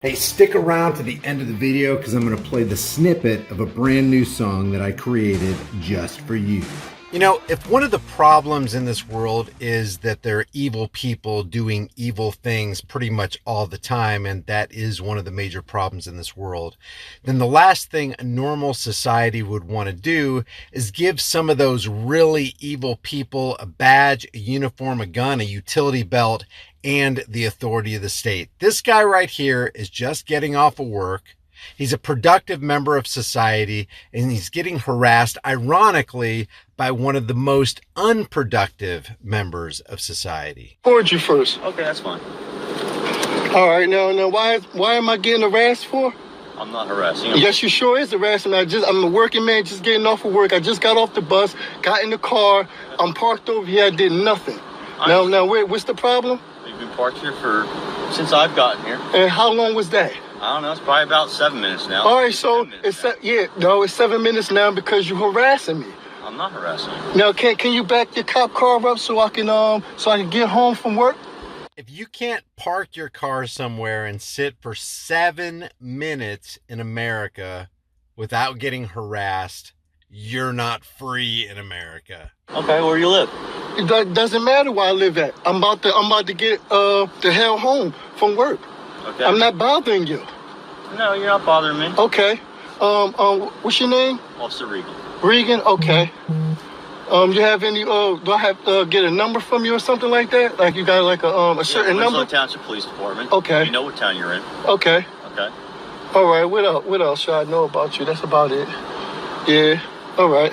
Hey, stick around to the end of the video because I'm going to play the snippet of a brand new song that I created just for you. You know, if one of the problems in this world is that there are evil people doing evil things pretty much all the time, and that is one of the major problems in this world, then the last thing a normal society would want to do is give some of those really evil people a badge, a uniform, a gun, a utility belt, and the authority of the state. This guy right here is just getting off of work. He's a productive member of society, and he's getting harassed, ironically, by one of the most unproductive members of society. Record you first. Okay, that's fine. All right, now, why am I getting harassed for? I'm not harassing you. Yes, you sure is harassing me. I'm a working man, just getting off of work. I just got off the bus, got in the car. I'm parked over here. I did nothing. Now, what's the problem? You've been parked here since I've gotten here. And how long was that? I don't know. It's probably about 7 minutes now. All right, so it's 7 minutes now because you're harassing me. I'm not harassing you. Now, can you back your cop car up so I can get home from work? If you can't park your car somewhere and sit for 7 minutes in America without getting harassed, you're not free in America. Okay, where do you live? It doesn't matter where I live at. I'm about to get the hell home from work. Okay. I'm not bothering you. No, you're not bothering me. Okay. What's your name? Officer Regan. Regan. Okay. You have any? Do I have to get a number from you or something like that? Like you got like a certain number? Winslow Township Police Department. Okay. You know what town you're in. Okay. Okay. All right. What else should I know about you? That's about it. Yeah. All right.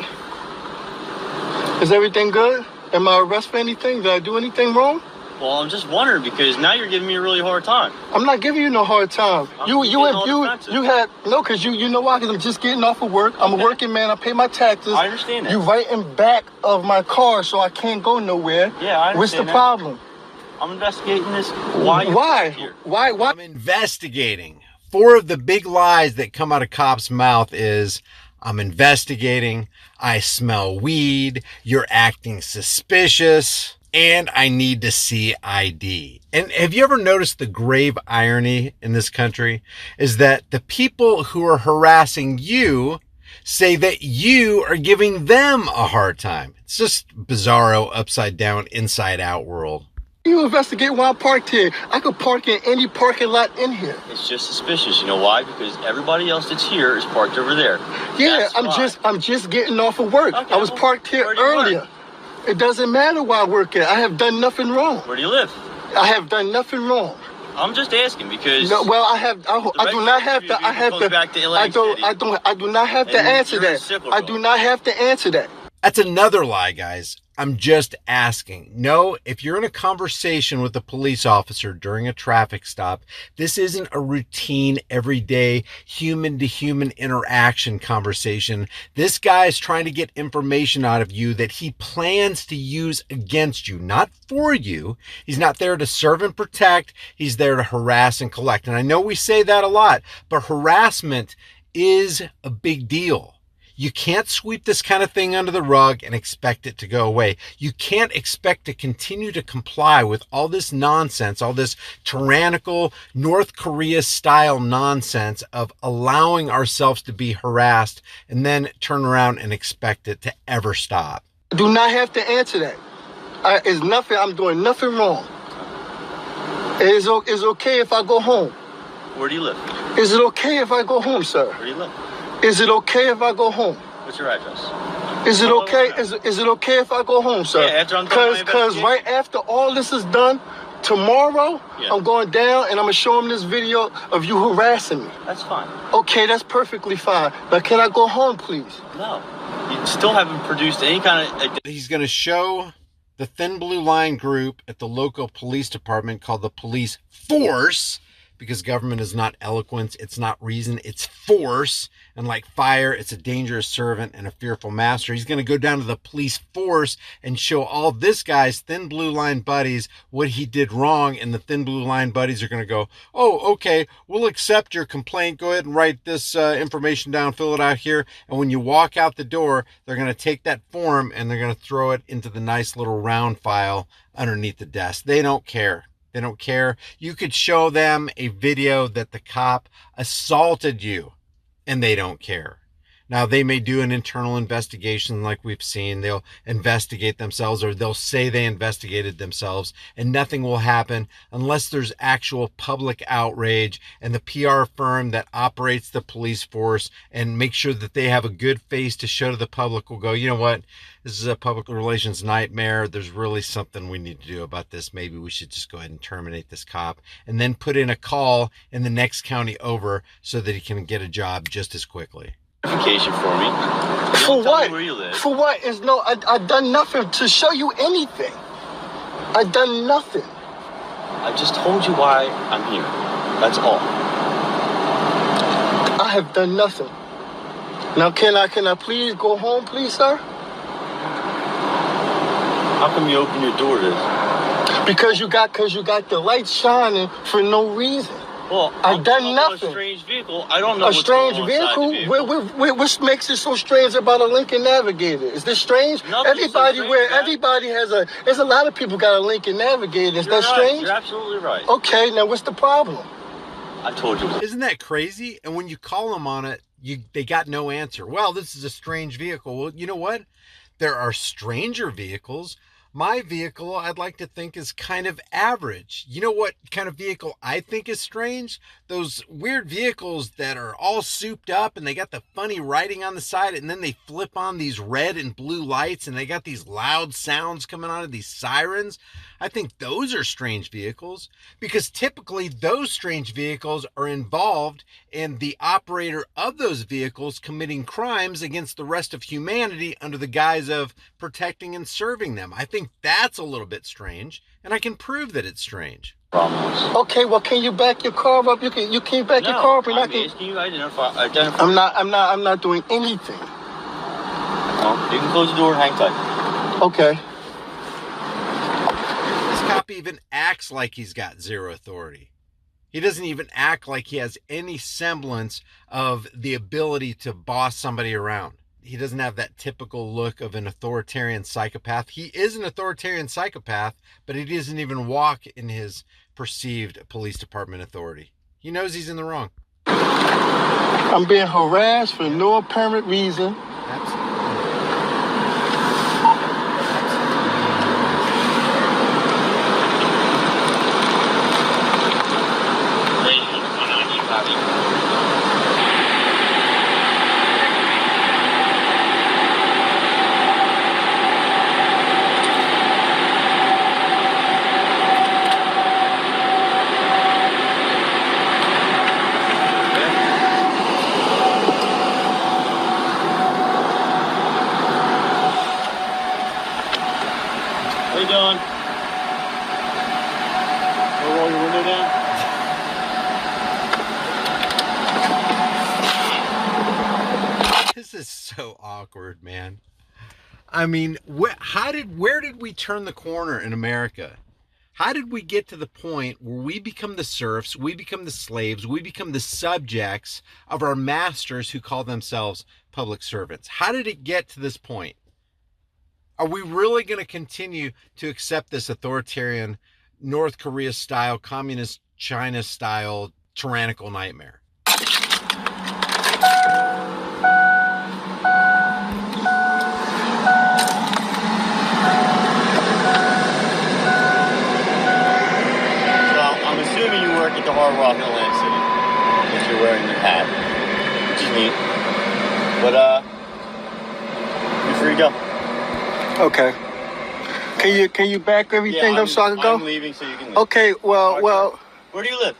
Is everything good? Am I arrested for anything? Did I do anything wrong? Well, I'm just wondering because now you're giving me a really hard time. I'm not giving you no hard time. You had no, because you know why? Because I'm just getting off of work. I'm a working man. I pay my taxes. I understand that. You right in back of my car, so I can't go nowhere. Yeah, I understand. What's the problem? I'm investigating this. Why? Here? Why? I'm investigating. 4 of the big lies that come out of cops' mouth is, I'm investigating, I smell weed, you're acting suspicious, and I need to see ID. And have you ever noticed the grave irony in this country is that the people who are harassing you say that you are giving them a hard time? It's just bizarro, upside down, inside out world. You investigate why I parked here. I could park in any parking lot in here. It's just suspicious. You know why? Because everybody else that's here is parked over there. Yeah, I'm just getting off of work. Okay, I was parked here earlier. Work? It doesn't matter where I work at. I have done nothing wrong. Where do you live? I have done nothing wrong. I'm just asking because. No, well, I do not have to. I do not have to answer that. I do not have to answer that. That's another lie, guys. I'm just asking. No, if you're in a conversation with a police officer during a traffic stop, this isn't a routine, everyday, human-to-human interaction conversation. This guy is trying to get information out of you that he plans to use against you, not for you. He's not there to serve and protect. He's there to harass and collect. And I know we say that a lot, but harassment is a big deal. You can't sweep this kind of thing under the rug and expect it to go away. You can't expect to continue to comply with all this nonsense, all this tyrannical North Korea style nonsense of allowing ourselves to be harassed and then turn around and expect it to ever stop. I do not have to answer that. It's nothing. I'm doing nothing wrong. It's okay if I go home. Where do you live? Is it okay if I go home, sir? Where do you live? Is it okay if I go home? What's your address? Is it okay? Is it okay if I go home, sir? Yeah, after I'm done. Because right after all this is done, tomorrow I'm going down and I'm gonna show him this video of you harassing me. That's fine. Okay, that's perfectly fine. But can I go home, please? No, you still haven't produced any kind of. He's going to show the Thin Blue Line group at the local police department called the police force, because government is not eloquence, it's not reason, it's force. And like fire, it's a dangerous servant and a fearful master. He's going to go down to the police force and show all this guy's Thin Blue Line buddies what he did wrong. And the Thin Blue Line buddies are going to go, oh, okay, we'll accept your complaint. Go ahead and write this information down, fill it out here. And when you walk out the door, they're going to take that form and they're going to throw it into the nice little round file underneath the desk. They don't care. They don't care. You could show them a video that the cop assaulted you and they don't care. Now, they may do an internal investigation like we've seen. They'll investigate themselves, or they'll say they investigated themselves, and nothing will happen unless there's actual public outrage and the PR firm that operates the police force and make sure that they have a good face to show to the public will go, you know what? This is a public relations nightmare. There's really something we need to do about this. Maybe we should just go ahead and terminate this cop and then put in a call in the next county over so that he can get a job just as quickly. Verification for me. For what? Where you live. For what? Is no, I done nothing to show you anything. I done nothing. I just told you why I'm here. That's all. I have done nothing. Now, can I please go home, please, sir? How come you open your door to this? Because you got the light shining for no reason. Well, I've done nothing. A strange vehicle. I don't know. A strange vehicle? What makes it so strange about a Lincoln Navigator? Is this strange? Everybody has there's a lot of people got a Lincoln Navigator. Is that strange? You're absolutely right. Okay, now what's the problem? I told you. Isn't that crazy? And when you call them on it, they got no answer. Well, this is a strange vehicle. Well, you know what? There are stranger vehicles. My vehicle, I'd like to think, is kind of average. You know what kind of vehicle I think is strange? Those weird vehicles that are all souped up and they got the funny writing on the side, and then they flip on these red and blue lights and they got these loud sounds coming out of these sirens. I think those are strange vehicles, because typically those strange vehicles are involved in the operator of those vehicles committing crimes against the rest of humanity under the guise of protecting and serving them. I think that's a little bit strange, and I can prove that it's strange. Okay, well, can you back your car up? You can back your car up, and I'm asking you identify. I'm not doing anything. Well, you can close the door and hang tight. Okay. This cop even acts like he's got zero authority. He doesn't even act like he has any semblance of the ability to boss somebody around. He doesn't have that typical look of an authoritarian psychopath. He is an authoritarian psychopath, but he doesn't even walk in his perceived police department authority. He knows he's in the wrong. I'm being harassed for no apparent reason. Absolutely. How you doing? Wanna roll your window down? This is so awkward, man. I mean, where did we turn the corner in America? How did we get to the point where we become the serfs, we become the slaves, we become the subjects of our masters who call themselves public servants? How did it get to this point? Are we really going to continue to accept this authoritarian, North Korea style, communist China style, tyrannical nightmare? At the Hard Rock in Atlantic City, if you're wearing your hat, which is neat. But you're free to go. Okay. Can you back everything up so I can go? I'm leaving, so you can leave. Okay. Well. Where do you live?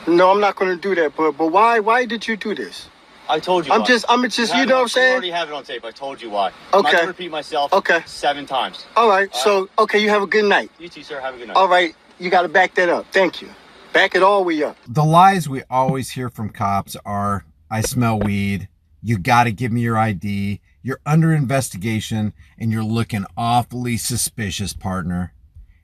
No, I'm not going to do that. But why? Why did you do this? I told you. I'm just. You know what I'm saying? I already have it on tape. I told you why. Okay. I'm not going to repeat myself. Okay. 7 times. All right. So, okay, you have a good night. You too, sir. Have a good night. All right. You got to back that up. Thank you. Back it all the way up. The lies we always hear from cops are, I smell weed, you got to give me your ID, you're under investigation, and you're looking awfully suspicious, partner.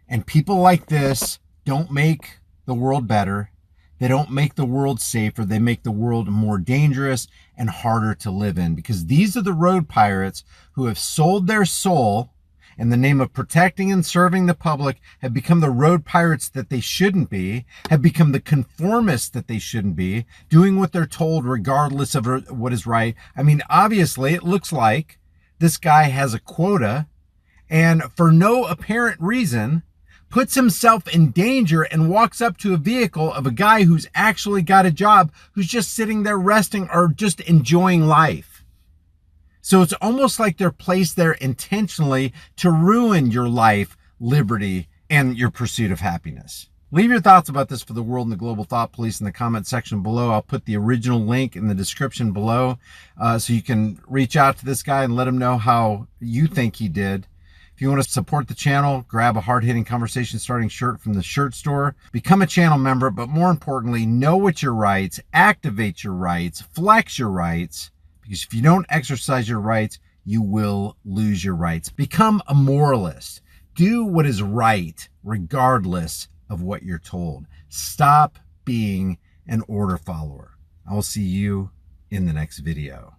And people like this don't make the world better. They don't make the world safer. They make the world more dangerous and harder to live in, because these are the road pirates who have sold their soul in the name of protecting and serving the public, have become the road pirates that they shouldn't be, have become the conformists that they shouldn't be, doing what they're told regardless of what is right. I mean, obviously, it looks like this guy has a quota and for no apparent reason puts himself in danger and walks up to a vehicle of a guy who's actually got a job, who's just sitting there resting or just enjoying life. So it's almost like they're placed there intentionally to ruin your life, liberty, and your pursuit of happiness. Leave your thoughts about this for the world and the global thought police in the comment section below. I'll put the original link in the description below so you can reach out to this guy and let him know how you think he did. If you want to support the channel, grab a hard-hitting conversation starting shirt from the shirt store, become a channel member, but more importantly, know what your rights, activate your rights, flex your rights, because if you don't exercise your rights, you will lose your rights. Become a moralist. Do what is right, regardless of what you're told. Stop being an order follower. I will see you in the next video.